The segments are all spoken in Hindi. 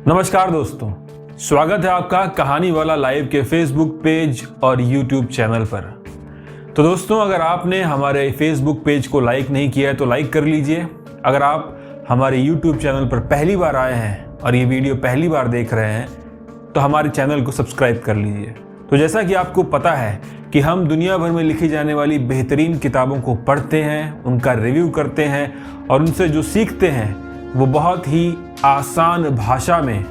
नमस्कार दोस्तों, स्वागत है आपका कहानी वाला लाइव के फेसबुक पेज और यूट्यूब चैनल पर। तो दोस्तों, अगर आपने हमारे फेसबुक पेज को लाइक नहीं किया है तो लाइक कर लीजिए। अगर आप हमारे यूट्यूब चैनल पर पहली बार आए हैं और ये वीडियो पहली बार देख रहे हैं तो हमारे चैनल को सब्सक्राइब कर लीजिए। तो जैसा कि आपको पता है कि हम दुनिया भर में लिखी जाने वाली बेहतरीन किताबों को पढ़ते हैं, उनका रिव्यू करते हैं और उनसे जो सीखते हैं वो बहुत ही आसान भाषा में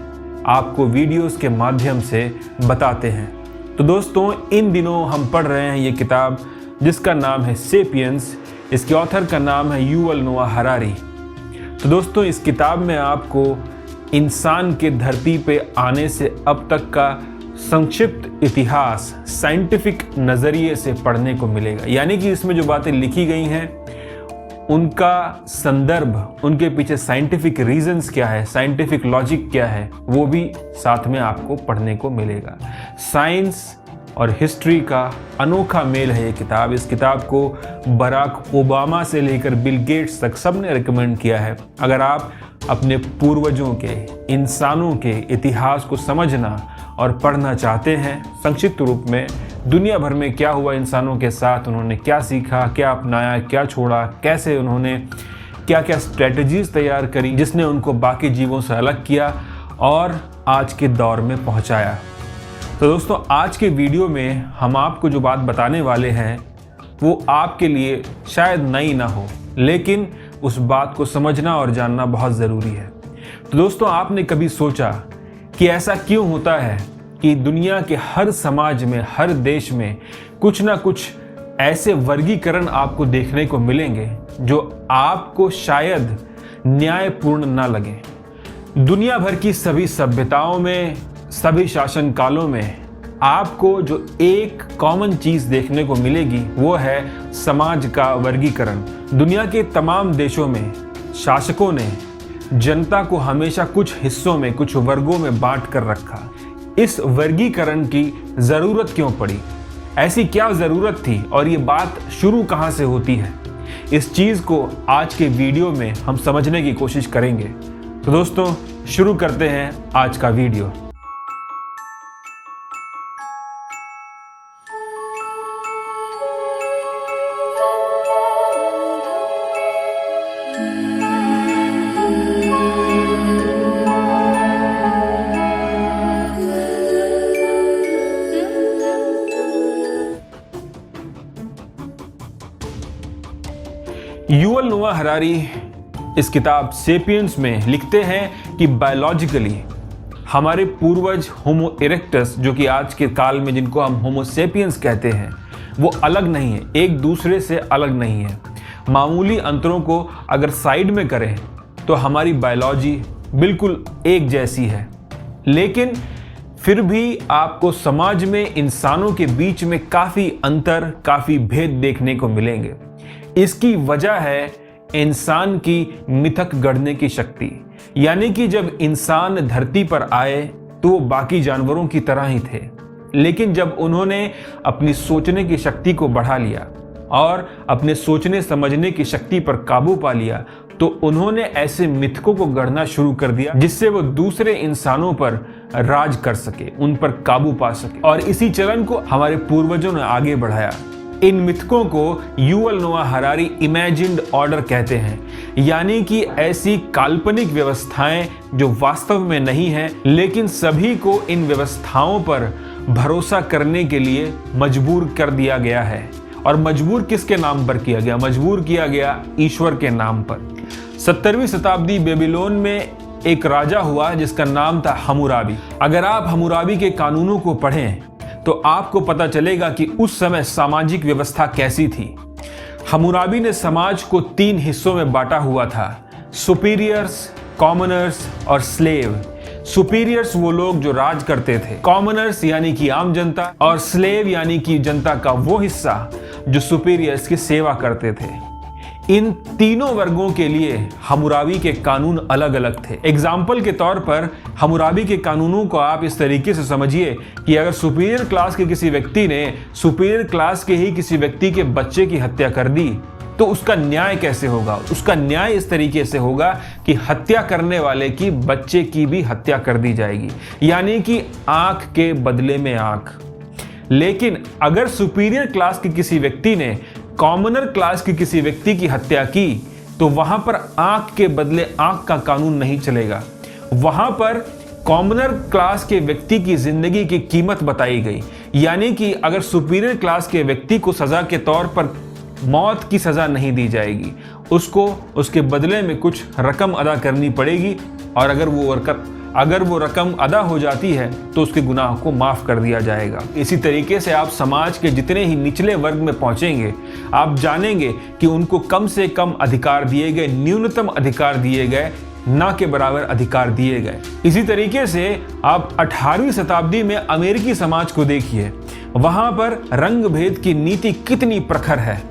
आपको वीडियोस के माध्यम से बताते हैं। तो दोस्तों, इन दिनों हम पढ़ रहे हैं ये किताब जिसका नाम है सेपियंस। इसके ऑथर का नाम है युवल नोआ हरारी। तो दोस्तों, इस किताब में आपको इंसान के धरती पे आने से अब तक का संक्षिप्त इतिहास साइंटिफिक नज़रिए से पढ़ने को मिलेगा। यानी कि इसमें जो बातें लिखी गई हैं उनका संदर्भ, उनके पीछे साइंटिफिक रीजंस क्या है, साइंटिफिक लॉजिक क्या है, वो भी साथ में आपको पढ़ने को मिलेगा। साइंस और हिस्ट्री का अनोखा मेल है ये किताब। इस किताब को बराक ओबामा से लेकर बिल गेट्स तक सबने रिकमेंड किया है। अगर आप अपने पूर्वजों के, इंसानों के इतिहास को समझना और पढ़ना चाहते हैं, संक्षिप्त रूप में दुनिया भर में क्या हुआ इंसानों के साथ, उन्होंने क्या सीखा, क्या अपनाया, क्या छोड़ा, कैसे उन्होंने क्या क्या स्ट्रेटजीज तैयार करी जिसने उनको बाकी जीवों से अलग किया और आज के दौर में पहुंचाया। तो दोस्तों, आज के वीडियो में हम आपको जो बात बताने वाले हैं वो आपके लिए शायद नई ना हो, लेकिन उस बात को समझना और जानना बहुत ज़रूरी है। तो दोस्तों, आपने कभी सोचा कि ऐसा क्यों होता है कि दुनिया के हर समाज में, हर देश में कुछ ना कुछ ऐसे वर्गीकरण आपको देखने को मिलेंगे जो आपको शायद न्यायपूर्ण ना लगे। दुनिया भर की सभी सभ्यताओं में, सभी शासन कालों में आपको जो एक कॉमन चीज़ देखने को मिलेगी वो है समाज का वर्गीकरण। दुनिया के तमाम देशों में शासकों ने जनता को हमेशा कुछ हिस्सों में, कुछ वर्गों में बांट कर रखा। इस वर्गीकरण की ज़रूरत क्यों पड़ी? ऐसी क्या ज़रूरत थी और ये बात शुरू कहाँ से होती है? इस चीज़ को आज के वीडियो में हम समझने की कोशिश करेंगे। तो दोस्तों, शुरू करते हैं आज का वीडियो। युवल नोआ हरारी इस किताब सेपियंस में लिखते हैं कि बायोलॉजिकली हमारे पूर्वज होमो इरेक्टस, जो कि आज के काल में जिनको हम होमो सेपियंस कहते हैं, वो अलग नहीं है, एक दूसरे से अलग नहीं है। मामूली अंतरों को अगर साइड में करें तो हमारी बायोलॉजी बिल्कुल एक जैसी है, लेकिन फिर भी आपको समाज में इंसानों के बीच में काफ़ी अंतर, काफ़ी भेद देखने को मिलेंगे। इसकी वजह है इंसान की मिथक गढ़ने की शक्ति। यानी कि जब इंसान धरती पर आए तो वो बाकी जानवरों की तरह ही थे, लेकिन जब उन्होंने अपनी सोचने की शक्ति को बढ़ा लिया और अपने सोचने समझने की शक्ति पर काबू पा लिया तो उन्होंने ऐसे मिथकों को गढ़ना शुरू कर दिया जिससे वो दूसरे इंसानों पर राज कर सके, उन पर काबू पा सके। और इसी चलन को हमारे पूर्वजों ने आगे बढ़ाया। इन मिथकों को युवल नोआ हरारी इमेजिन्ड ऑर्डर कहते हैं, यानी कि ऐसी काल्पनिक व्यवस्थाएं जो वास्तव में नहीं हैं, लेकिन सभी को इन व्यवस्थाओं पर भरोसा करने के लिए मजबूर कर दिया गया है। और मजबूर किसके नाम पर किया गया? मजबूर किया गया ईश्वर के नाम पर। 17वीं शताब्दी बेबीलोन में एक राजा हुआ जिसका नाम था हम्मुराबी। अगर आप हम्मुराबी के कानूनों को पढ़ें तो आपको पता चलेगा कि उस समय सामाजिक व्यवस्था कैसी थी। हम्मुराबी ने समाज को 3 हिस्सों में बांटा हुआ था: सुपीरियर्स, कॉमनर्स और स्लेव। सुपीरियर्स वो लोग जो राज करते थे, कॉमनर्स यानी कि आम जनता, और स्लेव यानी कि जनता का वो हिस्सा जो सुपीरियर्स की सेवा करते थे। इन तीनों वर्गों के लिए हम्मुराबी के कानून अलग अलग थे। एग्जाम्पल के तौर पर हम्मुराबी के कानूनों को आप इस तरीके से समझिए कि अगर सुपीरियर क्लास के किसी व्यक्ति ने सुपीरियर क्लास के ही किसी व्यक्ति के बच्चे की हत्या कर दी तो उसका न्याय कैसे होगा? उसका न्याय इस तरीके से होगा कि हत्या करने वाले की बच्चे की भी हत्या कर दी जाएगी, यानी कि आंख के बदले में आंख। लेकिन अगर सुपीरियर क्लास के किसी व्यक्ति ने कॉमनर क्लास के किसी व्यक्ति की हत्या की तो वहां पर आंख के बदले आंख का कानून नहीं चलेगा। वहां पर कॉमनर क्लास के व्यक्ति की जिंदगी की कीमत बताई गई, यानी कि अगर सुपीरियर क्लास के व्यक्ति को सजा के तौर पर मौत की सजा नहीं दी जाएगी, उसको उसके बदले में कुछ रकम अदा करनी पड़ेगी, और अगर वो रकम अदा हो जाती है तो उसके गुनाह को माफ कर दिया जाएगा। इसी तरीके से आप समाज के जितने ही निचले वर्ग में पहुंचेंगे, आप जानेंगे कि उनको कम से कम अधिकार दिए गए, न्यूनतम अधिकार दिए गए, ना के बराबर अधिकार दिए गए। इसी तरीके से आप 18वीं शताब्दी में अमेरिकी समाज को देखिए, वहां पर रंग भेद की नीति कितनी प्रखर है।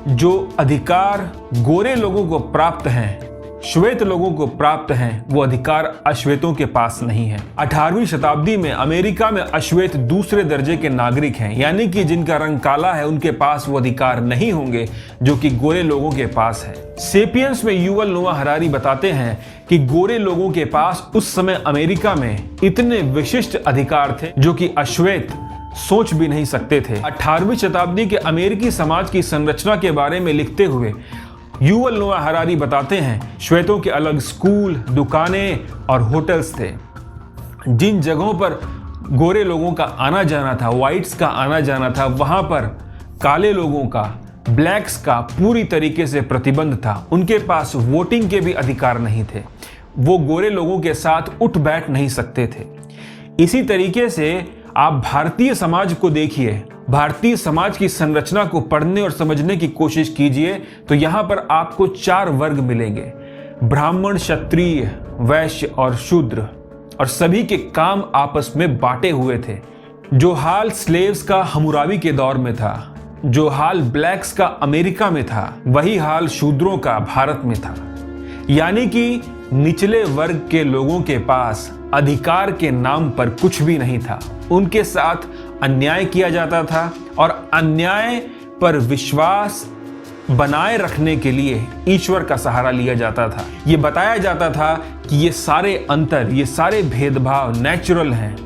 जो अधिकार गोरे लोगों को प्राप्त हैं, श्वेत लोगों को प्राप्त हैं, वो अधिकार अश्वेतों के पास नहीं है। 18वीं शताब्दी में अमेरिका में अश्वेत दूसरे दर्जे के नागरिक हैं, यानी कि जिनका रंग काला है उनके पास वो अधिकार नहीं होंगे जो कि गोरे लोगों के पास है। सेपियंस में युवल नोआ हरारी बताते हैं कि गोरे लोगों के पास उस समय अमेरिका में इतने विशिष्ट अधिकार थे जो कि अश्वेत सोच भी नहीं सकते थे। 18वीं शताब्दी के अमेरिकी समाज की संरचना के बारे में लिखते हुए युवल नोआ हरारी बताते हैं, श्वेतों के अलग स्कूल, दुकानें और होटल्स थे। जिन जगहों पर गोरे लोगों का आना जाना था, व्हाइट्स का आना जाना था, वहां पर काले लोगों का, ब्लैक्स का पूरी तरीके से प्रतिबंध था। उनके पास वोटिंग के भी अधिकार नहीं थे, वो गोरे लोगों के साथ उठ बैठ नहीं सकते थे। इसी तरीके से आप भारतीय समाज को देखिए, भारतीय समाज की संरचना को पढ़ने और समझने की कोशिश कीजिए तो यहां पर आपको 4 वर्ग मिलेंगे: ब्राह्मण, क्षत्रिय, वैश्य और शूद्र, और सभी के काम आपस में बांटे हुए थे। जो हाल स्लेव्स का हमुराबी के दौर में था, जो हाल ब्लैक्स का अमेरिका में था, वही हाल शूद्रों का भारत में था। यानी कि निचले वर्ग के लोगों के पास अधिकार के नाम पर कुछ भी नहीं था। उनके साथ अन्याय किया जाता था और अन्याय पर विश्वास बनाए रखने के लिए ईश्वर का सहारा लिया जाता था। ये बताया जाता था कि ये सारे अंतर, ये सारे भेदभाव नेचुरल हैं,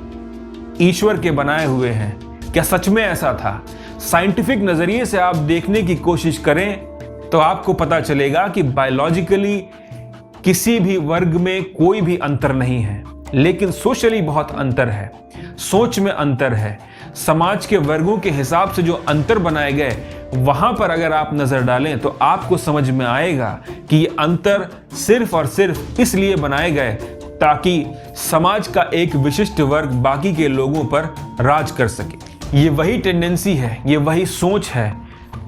ईश्वर के बनाए हुए हैं। क्या सच में ऐसा था? साइंटिफिक नजरिए से आप देखने की कोशिश करें तो आपको पता चलेगा कि बायोलॉजिकली किसी भी वर्ग में कोई भी अंतर नहीं है, लेकिन सोशली बहुत अंतर है, सोच में अंतर है। समाज के वर्गों के हिसाब से जो अंतर बनाए गए, वहां पर अगर आप नजर डालें तो आपको समझ में आएगा कि ये अंतर सिर्फ और सिर्फ इसलिए बनाए गए ताकि समाज का एक विशिष्ट वर्ग बाकी के लोगों पर राज कर सके। ये वही टेंडेंसी है, ये वही सोच है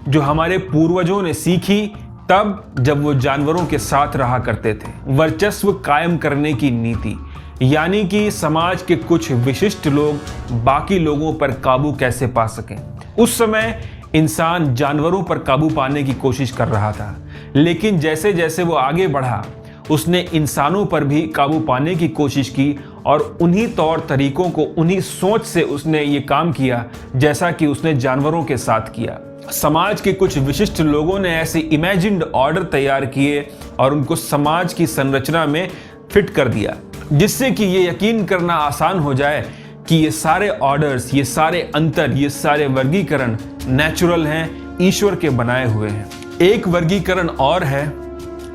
जो हमारे पूर्वजों ने सीखी तब जब वो जानवरों के साथ रहा करते थे। वर्चस्व कायम करने की नीति, यानी कि समाज के कुछ विशिष्ट लोग बाकी लोगों पर काबू कैसे पा सकें। उस समय इंसान जानवरों पर काबू पाने की कोशिश कर रहा था, लेकिन जैसे जैसे वो आगे बढ़ा उसने इंसानों पर भी काबू पाने की कोशिश की और उन्हीं तौर तरीकों को, उन्हीं सोच से उसने ये काम किया जैसा कि उसने जानवरों के साथ किया। समाज के कुछ विशिष्ट लोगों ने ऐसे इमेजिन्ड ऑर्डर तैयार किए और उनको समाज की संरचना में फिट कर दिया, जिससे कि ये यकीन करना आसान हो जाए कि ये सारे ऑर्डर्स, ये सारे अंतर, ये सारे वर्गीकरण नेचुरल हैं, ईश्वर के बनाए हुए हैं। एक वर्गीकरण और है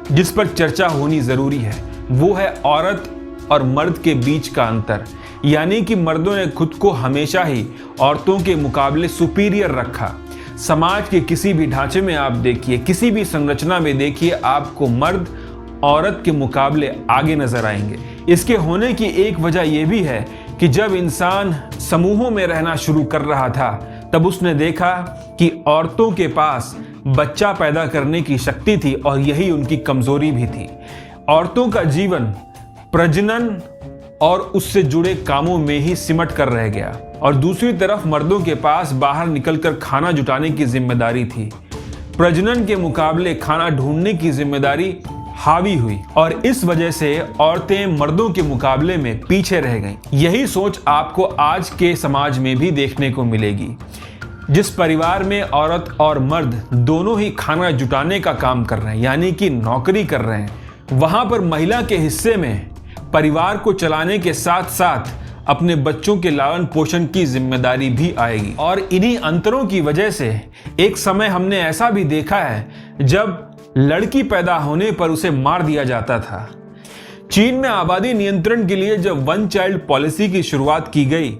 जिस पर चर्चा होनी जरूरी है, वो है औरत और मर्द के बीच का अंतर। यानी कि मर्दों ने खुद को हमेशा ही औरतों के मुकाबले सुपीरियर रखा। समाज के किसी भी ढांचे में आप देखिए, किसी भी संरचना में देखिए, आपको मर्द औरत के मुकाबले आगे नजर आएंगे। इसके होने की एक वजह यह भी है कि जब इंसान समूहों में रहना शुरू कर रहा था तब उसने देखा कि औरतों के पास बच्चा पैदा करने की शक्ति थी और यही उनकी कमजोरी भी थी। औरतों का जीवन प्रजनन और उससे जुड़े कामों में ही सिमट कर रह गया और दूसरी तरफ मर्दों के पास बाहर निकलकर खाना जुटाने की जिम्मेदारी थी। प्रजनन के मुकाबले खाना ढूंढने की जिम्मेदारी हावी हुई और इस वजह से औरतें मर्दों के मुकाबले में पीछे रह गईं। यही सोच आपको आज के समाज में भी देखने को मिलेगी। जिस परिवार में औरत और मर्द दोनों ही खाना जुटाने का काम कर रहे हैं, यानी कि नौकरी कर रहे हैं, वहां पर महिला के हिस्से में परिवार को चलाने के साथ साथ अपने बच्चों के लालन पोषण की जिम्मेदारी भी आएगी। और इन्हीं अंतरों की वजह से एक समय हमने ऐसा भी देखा है जब लड़की पैदा होने पर उसे मार दिया जाता था। चीन में आबादी नियंत्रण के लिए जब वन चाइल्ड पॉलिसी की शुरुआत की गई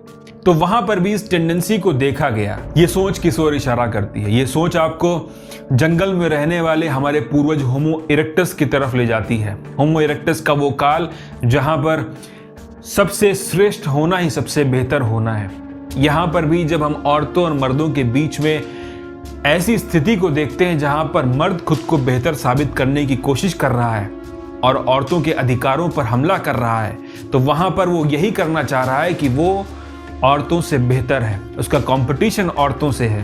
तो वहां पर भी इस टेंडेंसी को देखा गया। ये सोच किस ओर इशारा करती है? ये सोच आपको जंगल में रहने वाले हमारे पूर्वज होमो इरेक्टस की तरफ ले जाती है। होमो इरेक्टस का वो काल जहां पर सबसे श्रेष्ठ होना ही सबसे बेहतर होना है। यहां पर भी जब हम औरतों और मर्दों के बीच में ऐसी स्थिति को देखते हैं जहां पर मर्द खुद को बेहतर साबित करने की कोशिश कर रहा है और औरतों के अधिकारों पर हमला कर रहा है, तो वहां पर वो यही करना चाह रहा है कि वो औरतों से बेहतर है, उसका कंपटीशन औरतों से है।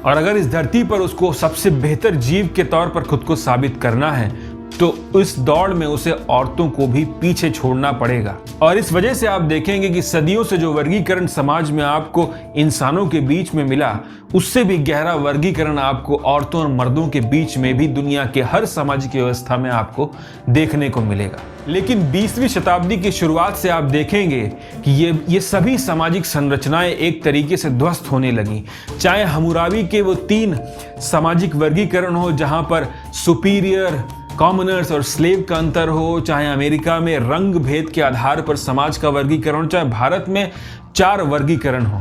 और अगर इस धरती पर उसको सबसे बेहतर जीव के तौर पर खुद को साबित करना है तो इस दौड़ में उसे औरतों को भी पीछे छोड़ना पड़ेगा। और इस वजह से आप देखेंगे कि सदियों से जो वर्गीकरण समाज में आपको इंसानों के बीच में मिला, उससे भी गहरा वर्गीकरण आपको औरतों और मर्दों के बीच में भी दुनिया के हर सामाजिक व्यवस्था में आपको देखने को मिलेगा। लेकिन 20वीं शताब्दी की शुरुआत से आप देखेंगे कि ये सभी सामाजिक संरचनाएं एक तरीके से ध्वस्त होने लगी। चाहे हम्मुराबी के वो 3 सामाजिक वर्गीकरण हो जहां पर सुपीरियर, कॉमनर्स और स्लेव का अंतर हो, चाहे अमेरिका में रंग भेद के आधार पर समाज का वर्गीकरण, चाहे भारत में 4 वर्गीकरण हो,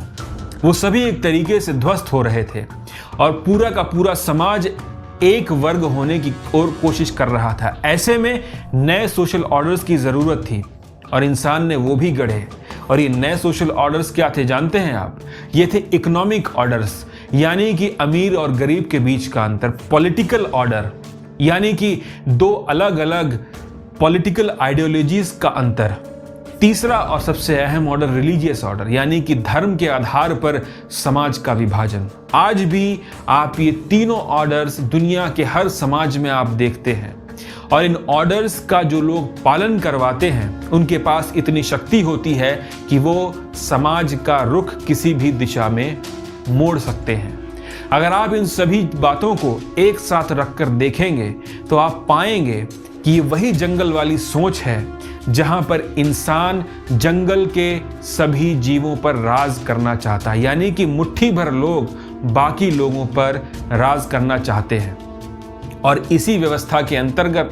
वो सभी एक तरीके से ध्वस्त हो रहे थे और पूरा का पूरा समाज एक वर्ग होने की ओर कोशिश कर रहा था। ऐसे में नए सोशल ऑर्डर्स की जरूरत थी और इंसान ने वो भी गढ़े। और ये नए सोशल ऑर्डर्स क्या थे जानते हैं आप? ये थे इकोनॉमिक ऑर्डर्स, यानी कि अमीर और गरीब के बीच का अंतर। पॉलिटिकल ऑर्डर, यानी कि 2 अलग अलग पॉलिटिकल आइडियोलॉजीज का अंतर। तीसरा और सबसे अहम ऑर्डर रिलीजियस ऑर्डर, यानी कि धर्म के आधार पर समाज का विभाजन। आज भी आप ये तीनों ऑर्डर्स दुनिया के हर समाज में आप देखते हैं और इन ऑर्डर्स का जो लोग पालन करवाते हैं उनके पास इतनी शक्ति होती है कि वो समाज का रुख किसी भी दिशा में मोड़ सकते हैं। अगर आप इन सभी बातों को एक साथ रखकर देखेंगे तो आप पाएंगे कि ये वही जंगल वाली सोच है जहां पर इंसान जंगल के सभी जीवों पर राज करना चाहता है, यानी कि मुट्ठी भर लोग बाकी लोगों पर राज करना चाहते हैं। और इसी व्यवस्था के अंतर्गत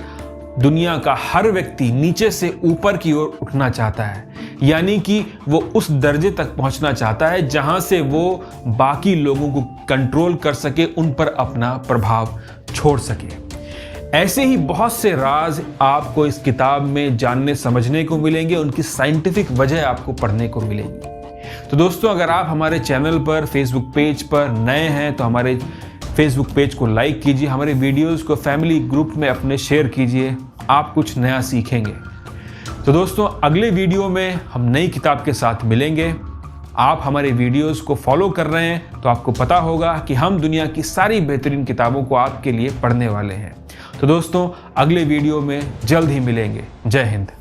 दुनिया का हर व्यक्ति नीचे से ऊपर की ओर उठना चाहता है, यानी कि वो उस दर्जे तक पहुंचना चाहता है जहां से वो बाकी लोगों को कंट्रोल कर सके, उन पर अपना प्रभाव छोड़ सके। ऐसे ही बहुत से राज आपको इस किताब में जानने समझने को मिलेंगे, उनकी साइंटिफिक वजह आपको पढ़ने को मिलेगी। तो दोस्तों, अगर आप हमारे चैनल पर, फेसबुक पेज पर नए हैं तो हमारे फेसबुक पेज को लाइक कीजिए, हमारे वीडियोस को फैमिली ग्रुप में अपने शेयर कीजिए, आप कुछ नया सीखेंगे। तो दोस्तों, अगले वीडियो में हम नई किताब के साथ मिलेंगे। आप हमारे वीडियोस को फॉलो कर रहे हैं तो आपको पता होगा कि हम दुनिया की सारी बेहतरीन किताबों को आपके लिए पढ़ने वाले हैं। तो दोस्तों, अगले वीडियो में जल्द ही मिलेंगे। जय हिंद।